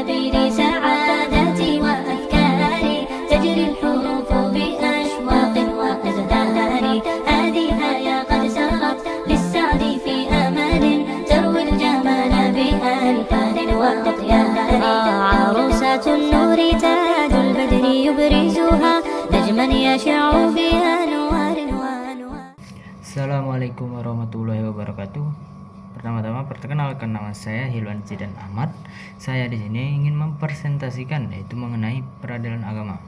نبيل سعادتي وأفكاري تجري الحروف بأشواق وأزداني هذه يا قد سرت للسعد في أمل تروي الجمال بألفان وأطيان عروسة النور تاج البدر يبرزها نجما يشع بأنوار وأنوار. Assalamualaikum warahmatullahi wabarakatuh. Pertama-tama perkenalkan, nama saya Hilwan Zidan Ahmad. Saya di sini ingin mempresentasikan yaitu mengenai peradilan agama.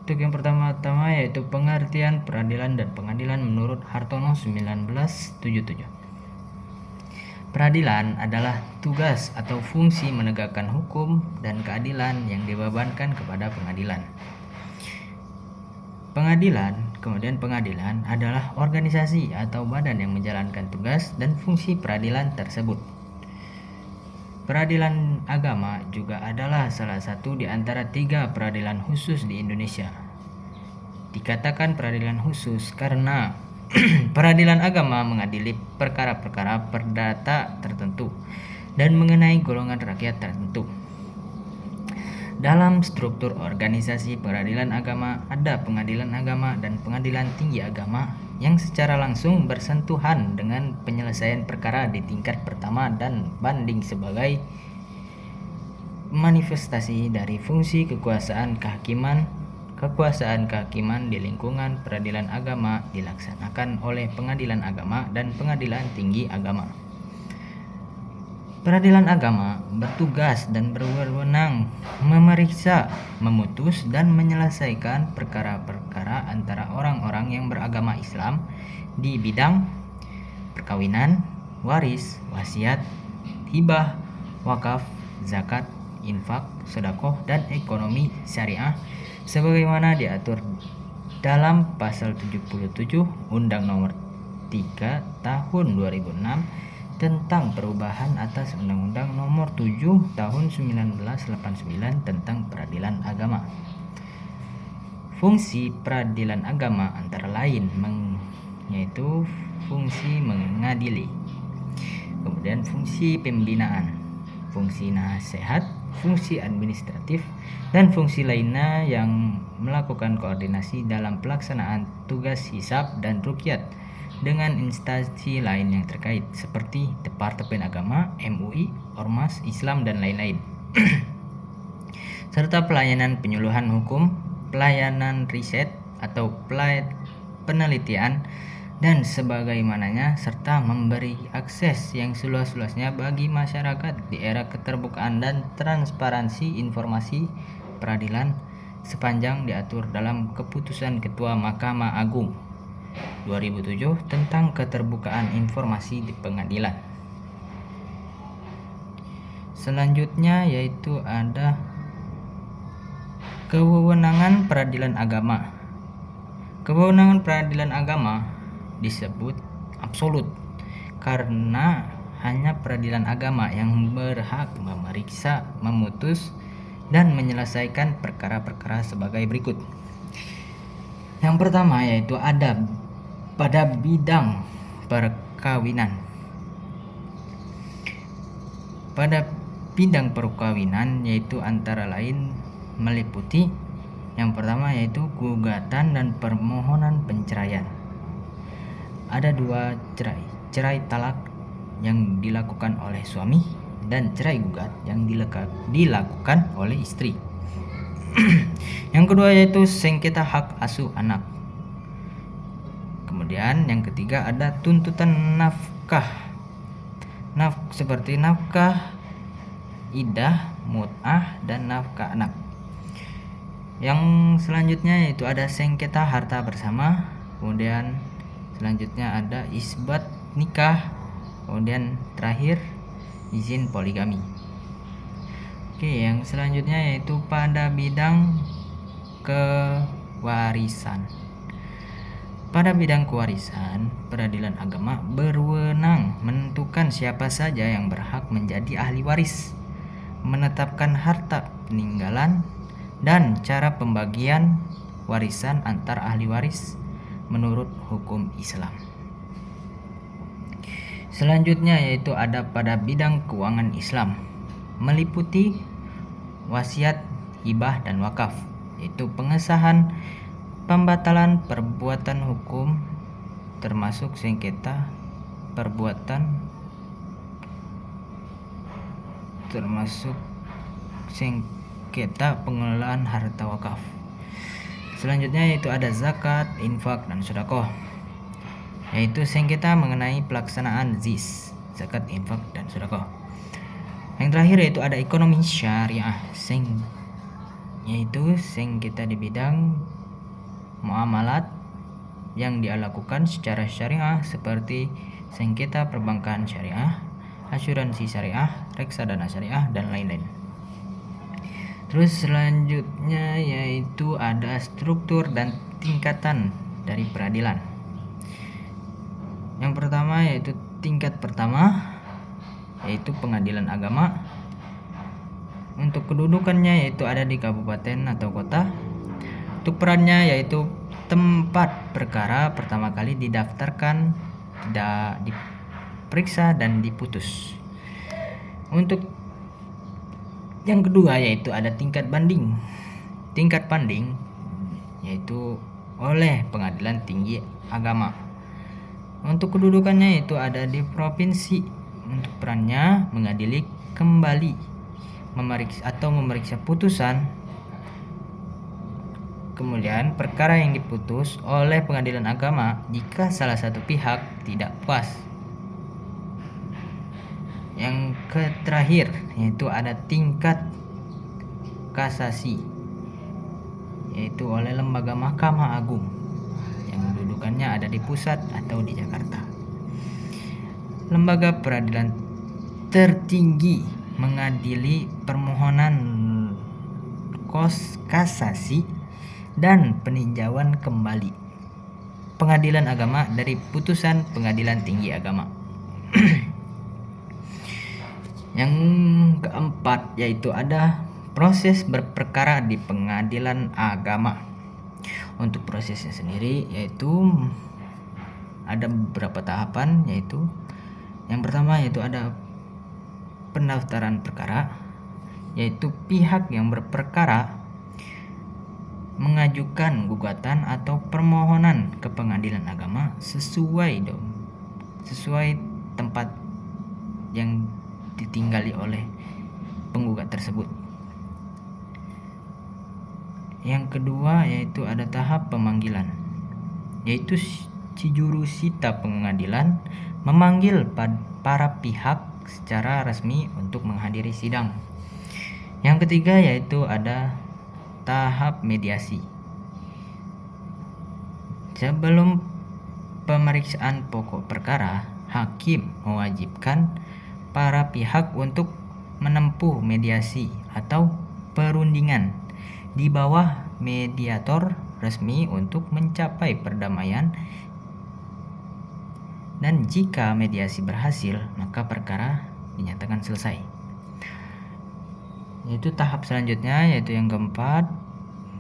Untuk yang pertama-tama yaitu pengertian peradilan dan pengadilan menurut Hartono 1977. Peradilan adalah tugas atau fungsi menegakkan hukum dan keadilan yang dibebankan kepada pengadilan. Pengadilan adalah organisasi atau badan yang menjalankan tugas dan fungsi peradilan tersebut. Peradilan agama juga adalah salah satu di antara 3 peradilan khusus di Indonesia. Dikatakan peradilan khusus karena peradilan agama mengadili perkara-perkara perdata tertentu dan mengenai golongan rakyat tertentu. Dalam struktur organisasi peradilan agama ada pengadilan agama dan pengadilan tinggi agama yang secara langsung bersentuhan dengan penyelesaian perkara di tingkat pertama dan banding sebagai manifestasi dari fungsi kekuasaan kehakiman di lingkungan peradilan agama dilaksanakan oleh pengadilan agama dan pengadilan tinggi agama. Peradilan agama bertugas dan berwenang memeriksa, memutus, dan menyelesaikan perkara-perkara antara orang-orang yang beragama Islam di bidang perkawinan, waris, wasiat, hibah, wakaf, zakat, infak, sedekah, dan ekonomi syariah sebagaimana diatur dalam pasal 77 Undang Nomor 3 Tahun 2006 tentang perubahan atas Undang-Undang Nomor 7 Tahun 1989 tentang peradilan agama. Fungsi peradilan agama antara lain yaitu fungsi mengadili, kemudian fungsi pembinaan, fungsi nasihat, fungsi administratif, dan fungsi lainnya yang melakukan koordinasi dalam pelaksanaan tugas hisab dan ruqyat dengan instansi lain yang terkait seperti Departemen Agama, MUI, Ormas Islam, dan lain-lain. Serta pelayanan penyuluhan hukum, pelayanan riset atau penelitian dan sebagaimananya, serta memberi akses yang seluas-luasnya bagi masyarakat di era keterbukaan dan transparansi informasi peradilan sepanjang diatur dalam keputusan Ketua Mahkamah Agung 2007 tentang keterbukaan informasi di pengadilan. Selanjutnya yaitu ada kewenangan peradilan agama. Kewenangan peradilan agama disebut absolut karena hanya peradilan agama yang berhak memeriksa, memutus, dan menyelesaikan perkara-perkara sebagai berikut. Yang pertama yaitu ada pada bidang perkawinan. Pada bidang perkawinan yaitu antara lain meliputi yang pertama yaitu gugatan dan permohonan penceraian. Ada 2 cerai talak yang dilakukan oleh suami dan cerai gugat yang dilakukan oleh istri. Yang kedua yaitu sengketa hak asuh anak. Kemudian yang ketiga ada tuntutan nafkah. Seperti nafkah idah, mut'ah, dan nafkah anak. Yang selanjutnya yaitu ada sengketa harta bersama. Kemudian selanjutnya ada isbat nikah. Kemudian terakhir izin poligami. Oke, yang selanjutnya yaitu pada bidang kewarisan. Pada bidang kewarisan, peradilan agama berwenang menentukan siapa saja yang berhak menjadi ahli waris, menetapkan harta peninggalan, dan cara pembagian warisan antar ahli waris menurut hukum Islam. Selanjutnya yaitu ada pada bidang keuangan Islam, meliputi wasiat, hibah, dan wakaf, yaitu pengesahan, pembatalan perbuatan hukum termasuk sengketa perbuatan pengelolaan harta wakaf. Selanjutnya yaitu ada zakat, infak, dan sedekah, yaitu sengketa mengenai pelaksanaan zakat, infak, dan sedekah. Yang terakhir yaitu ada ekonomi syariah, yaitu sengketa di bidang muamalat yang dia lakukan secara syariah seperti sengketa perbankan syariah, asuransi syariah, reksadana syariah, dan lain-lain. Terus selanjutnya yaitu ada struktur dan tingkatan dari peradilan. Yang pertama yaitu tingkat pertama, yaitu pengadilan agama. Untuk kedudukannya yaitu ada di kabupaten atau kota. Untuk perannya yaitu tempat perkara pertama kali didaftarkan, tidak diperiksa, dan diputus. Untuk yang kedua yaitu ada tingkat banding. Tingkat banding yaitu oleh pengadilan tinggi agama. Untuk kedudukannya yaitu ada di provinsi. Untuk perannya mengadili kembali, memeriksa putusan. Kemudian perkara yang diputus oleh pengadilan agama jika salah satu pihak tidak puas. Yang terakhir yaitu ada tingkat kasasi, yaitu oleh lembaga Mahkamah Agung yang kedudukannya ada di pusat atau di Jakarta. Lembaga peradilan tertinggi mengadili permohonan kasasi dan peninjauan kembali pengadilan agama dari putusan pengadilan tinggi agama. Yang keempat yaitu ada proses berperkara di pengadilan agama. Untuk prosesnya sendiri yaitu ada beberapa tahapan, yaitu yang pertama yaitu ada pendaftaran perkara, yaitu pihak yang berperkara mengajukan gugatan atau permohonan ke pengadilan agama sesuai tempat yang ditinggali oleh penggugat tersebut. Yang kedua yaitu ada tahap pemanggilan, yaitu si jurusita pengadilan memanggil para pihak secara resmi untuk menghadiri sidang. Yang ketiga yaitu ada tahap mediasi. Sebelum pemeriksaan pokok perkara, hakim mewajibkan para pihak untuk menempuh mediasi atau perundingan di bawah mediator resmi untuk mencapai perdamaian, dan jika mediasi berhasil maka perkara dinyatakan selesai. Yaitu tahap selanjutnya yaitu yang keempat,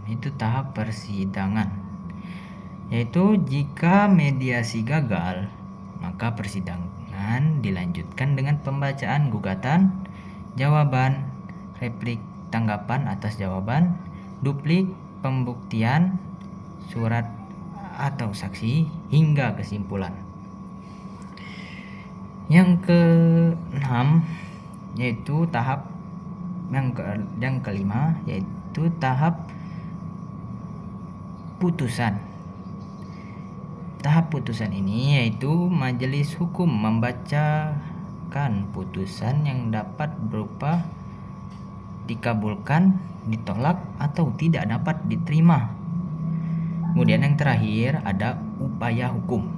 itu tahap persidangan, yaitu jika mediasi gagal maka persidangan dilanjutkan dengan pembacaan gugatan, jawaban, replik tanggapan atas jawaban, duplik, pembuktian, surat atau saksi, hingga kesimpulan. Yang keenam yaitu tahap yang kelima yaitu tahap putusan. Tahap putusan ini yaitu majelis hukum membacakan putusan yang dapat berupa dikabulkan, ditolak, atau tidak dapat diterima. Kemudian yang terakhir ada upaya hukum.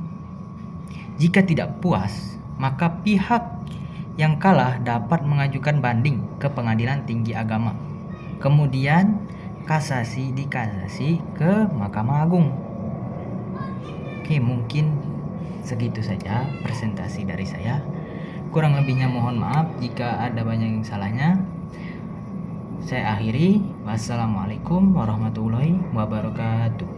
Jika tidak puas, maka pihak yang kalah dapat mengajukan banding ke pengadilan tinggi agama. Kemudian dikasasi ke Mahkamah Agung. Oke, mungkin segitu saja presentasi dari saya. Kurang lebihnya mohon maaf jika ada banyak yang salahnya. Saya akhiri. Wassalamualaikum warahmatullahi wabarakatuh.